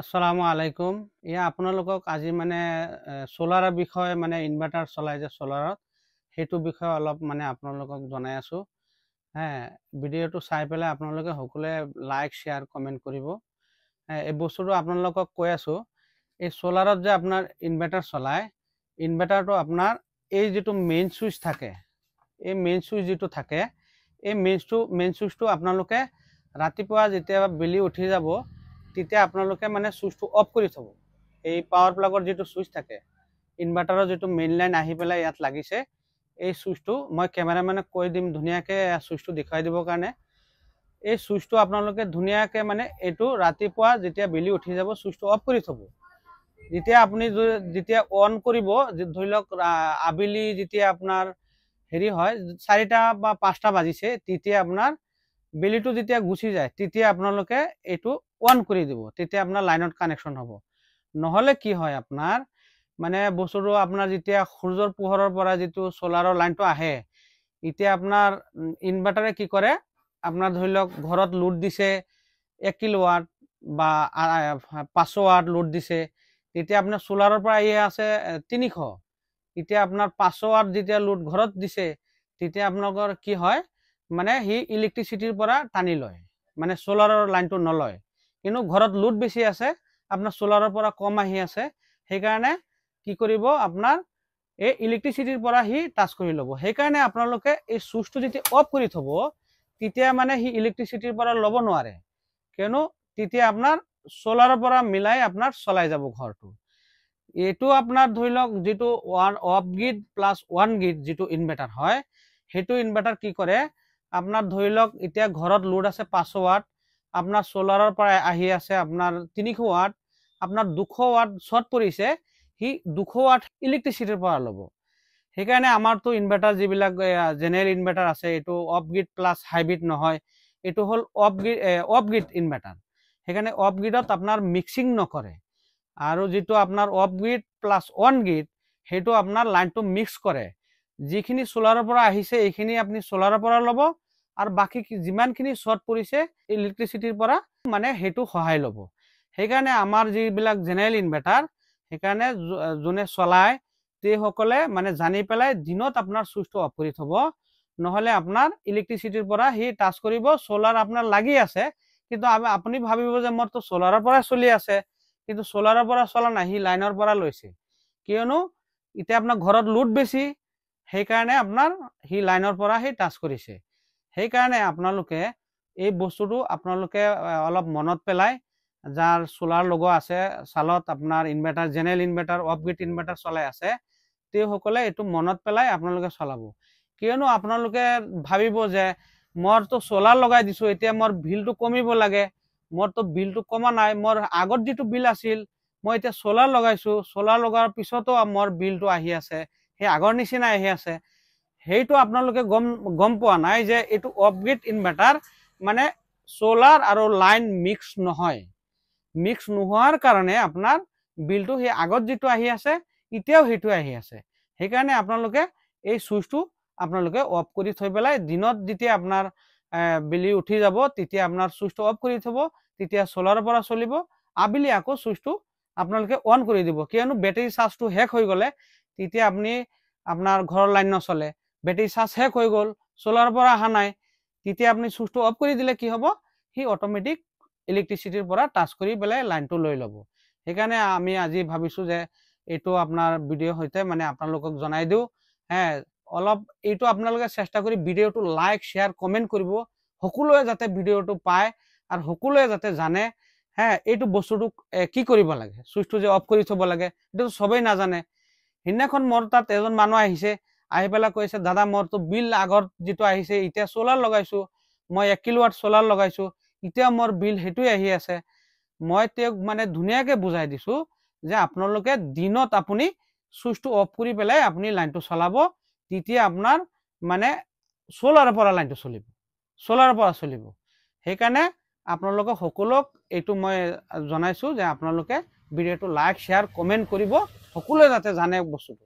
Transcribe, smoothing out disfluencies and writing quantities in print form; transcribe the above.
আসসালামু আলাইকুম। আপোনালোকক আজি সোলাৰৰ বিষয়ে ইনভাৰ্টাৰ চলাই যে সোলাৰত সেইটো বিষয়ে অলপ আপোনালোকক জনাই আছো। ভিডিঅ'টো চাই পেলাই আপোনালোকে সকলোৱে লাইক শ্বেয়াৰ কমেণ্ট কৰিব। এই বস্তুটো আপোনালোকক কৈ আছো, এই সোলাৰত যে আপোনাৰ ইনভাৰ্টাৰ চলায়, ইনভাৰ্টাৰটো আপোনাৰ এই যিটো মেইন সুইচ থাকে, এই মেইন সুইচ যিটো থাকে, এই মেইন সুইচটো আপোনালোকে ৰাতিপুৱা যেতিয়া বেলি উঠি যাব তেতিয়া আপোনালোকে সুইচটো অফ কৰি থব। এই পাৱাৰ প্লাগৰ যিটো সুইচ থাকে, ইনভাৰ্টাৰৰ যিটো মেইন লাইন আহি পেলাই ইয়াত লাগিছে, এই সুইচটো মই কেমেৰামেনক কৈ দিম ধুনীয়াকে সুইচটো দেখুৱাই দিবৰ কাৰণে। এই সুইচটো আপোনালোকে ধুনীয়াকে এইটো ৰাতিপুৱা যেতিয়া বেলি উঠি যাব সুইচটো অফ কৰি থব। যেতিয়া আপুনি যেতিয়া অন কৰিব, ধৰি লওক আবেলি যেতিয়া আপোনাৰ হেৰি হয় 4টা বা 5টা বাজিছে, তেতিয়া আপোনাৰ বেলিটো যেতিয়া গুচি যায় তেতিয়া আপোনালোকে এইটো অন কৰি দিব, তেতিয়া আপোনাৰ লাইনত কানেকশ্যন হ'ব। নহ'লে কি হয়, আপোনাৰ বস্তুটো আপোনাৰ যেতিয়া সূৰ্যৰ পোহৰৰ পৰা যিটো সোলাৰৰ লাইনটো আহে, এতিয়া আপোনাৰ ইনভাৰ্টাৰে কি কৰে, আপোনাৰ ধৰি লওক ঘৰত লোড দিছে 1 কিলোৱাট বা 500 ৱাট লোড দিছে, তেতিয়া আপোনাৰ সোলাৰৰ পৰা আহি আছে 300। এতিয়া আপোনাৰ 500 ৱাট যেতিয়া লোড ঘৰত দিছে তেতিয়া আপোনালোকৰ কি হয়, সি ইলেক্ট্ৰিচিটিৰ পৰা টানি লয়, সোলাৰৰ লাইনটো নলয়। কিন্তু ঘৰত লোড বেছি আছে, আপোনাৰ সোলাৰৰ পৰা কম আহি আছে, সেইকাৰণে কি কৰিব, আপোনাৰ এই ইলেক্ট্ৰিচিটিৰ পৰা সি টাচ কৰি ল'ব। সেইকাৰণে আপোনালোকে এই সুইচটো যেতিয়া অফ কৰি থব, তেতিয়া সি ইলেক্ট্ৰিচিটিৰ পৰা ল'ব নোৱাৰে, কিয়নো তেতিয়া আপোনাৰ সোলাৰৰ পৰা মিলাই আপোনাৰ চলাই যাব ঘৰটো। এইটো আপোনাৰ ধৰি লওক যিটো of grid plus one grid যিটো ইনভাৰ্টাৰ হয়, সেইটো ইনভাৰ্টাৰ কি কৰে, আপোনাৰ ধৰি লওক এতিয়া ঘৰত লোড আছে 500 ৱাট, আপোনাৰ সোলাৰৰ পৰা আহি আছে আপোনাৰ 300 ৱাট, আপোনাৰ 200 ৱাট শ্বৰ্ট পৰিছে, সি 200 ৱাট ইলেক্ট্ৰিচিটিৰ পৰা ল'ব। সেইকাৰণে আমাৰতো ইনভাৰ্টাৰ যিবিলাক জেনেৰেল ইনভাৰ্টাৰ আছে, এইটো অফ গ্ৰিড প্লাছ হাইব্ৰিড নহয়, এইটো হ'ল অফ গ্ৰিড ইনভাৰ্টাৰ। সেইকাৰণে অফ গ্ৰিডত আপোনাৰ মিক্সিং নকৰে, আৰু যিটো আপোনাৰ of grid plus on grid, সেইটো আপোনাৰ লাইনটো মিক্স কৰে। যিখিনি সোলাৰৰ পৰা আহিছে এইখিনি আপুনি সোলাৰৰ পৰা ল'ব, আৰু বাকী যিমানখিনি শ্বৰ্ট পৰিছে ইলেক্ট্ৰিচিটিৰ পৰা সেইটো সহায় ল'ব। সেইকাৰণে আমাৰ যিবিলাক জেনেৰেল ইনভাৰ্টাৰ, সেইকাৰণে যোনে চলায় তেওঁসকলে জানি পেলাই দিনত আপোনাৰ সুইচটো অফ কৰি থব, নহ'লে আপোনাৰ ইলেক্ট্ৰিচিটিৰ পৰা সি টাচ কৰিব। সোলাৰ আপোনাৰ লাগি আছে, কিন্তু আপুনি ভাবিব যে মোৰতো সোলাৰৰ পৰা চলি আছে, কিন্তু সোলাৰৰ পৰা চলা নাই, সি লাইনৰ পৰা লৈছে। কিয়নো এতিয়া আপোনাৰ ঘৰত লোড বেছি, সেইকাৰণে আপোনাৰ সি লাইনৰ পৰা সি টাচ কৰিছে। সেইকাৰণে আপোনালোকে এই বস্তুটো আপোনালোকে অলপ মনত পেলাই, যাৰ সোলাৰ লগোৱা আছে, চালত আপোনাৰ inverter general inverter of grid inverter চলাই আছে, তেওঁসকলে এইটো মনত পেলাই আপোনালোকে চলাব। কিয়নো আপোনালোকে ভাবিব যে মোৰতো সোলাৰ লগাই দিছো, এতিয়া মোৰ বিলটো কমিব লাগে, মোৰতো বিলটো কমা নাই, মোৰ আগত যিটো বিল আছিল, মই এতিয়া সোলাৰ লগাইছো, সোলাৰ লগাৰ পিছতো মোৰ বিলটো আহি আছে, সেই আগৰ নিচিনাই আহি আছে। সেইটো আপোনালোকে গম পোৱা নাই যে এইটো অফ গ্ৰিড ইনভাৰ্টাৰ সোলাৰ আৰু লাইন মিক্স নহয়। মিক্স নোহোৱাৰ কাৰণে আপোনাৰ বিলটো সেই আগত যিটো আহি আছে এতিয়াও সেইটো আহি আছে। সেইকাৰণে আপোনালোকে এই সুইচটো আপোনালোকে অফ কৰি থৈ পেলাই দিনত যেতিয়া আপোনাৰ বেলি উঠি যাব তেতিয়া আপোনাৰ সুইচটো অফ কৰি থব, তেতিয়া সোলাৰৰ পৰা চলিব। আবেলি আকৌ সুইচটো আপোনালোকে অন কৰি দিব, কিয়নো বেটাৰী চাৰ্জটো শেষ হৈ গ'লে তেতিয়া আপুনি আপোনাৰ ঘৰৰ লাইন নচলে, বেটাৰী চাৰ্জ শেষ হৈ গ'ল, সোলাৰৰ পৰা অহা নাই, তেতিয়া আপুনি সুইচটো অফ কৰি দিলে কি হ'ব, সি অট'মেটিক ইলেক্ট্ৰিচিটিৰ পৰা টাচ কৰি পেলাই লাইনটো লৈ ল'ব। সেইকাৰণে আমি আজি ভাবিছো যে এইটো আপোনাৰ ভিডিঅ'ৰ সৈতে আপোনালোকক জনাই দিওঁ। অলপ এইটো আপোনালোকে চেষ্টা কৰি ভিডিঅ'টো লাইক শ্বেয়াৰ কমেণ্ট কৰিব, সকলোৱে যাতে ভিডিঅ'টো পায় আৰু সকলোৱে যাতে জানে এইটো বস্তুটো কি কৰিব লাগে। সুইচটো যে অফ কৰি থব লাগে এইটো সবেই নাজানে। সিদিনাখন মোৰ তাত এজন মানুহ আহিছে, আহি পেলাই কৈছে, দাদা মোৰতো বিল আগত যিটো আহিছে, এতিয়া সোলাৰ লগাইছো, মই 1 কিলোৱাট সোলাৰ লগাইছো, এতিয়া মোৰ বিল সেইটোৱে আহি আছে। মই তেওঁক ধুনীয়াকে বুজাই দিছো যে আপোনালোকে দিনত আপুনি সুইচটো অফ কৰি পেলাই আপুনি লাইনটো চলাব, তেতিয়া আপোনাৰ সোলাৰৰ পৰা লাইনটো চলিব, সোলাৰৰ পৰা চলিব। সেইকাৰণে আপোনালোকক সকলোক এইটো মই জনাইছো যে আপোনালোকে ভিডিঅ'টো লাইক শ্বেয়াৰ কমেণ্ট কৰিব, সকলোৱে যাতে জানে বস্তুটো।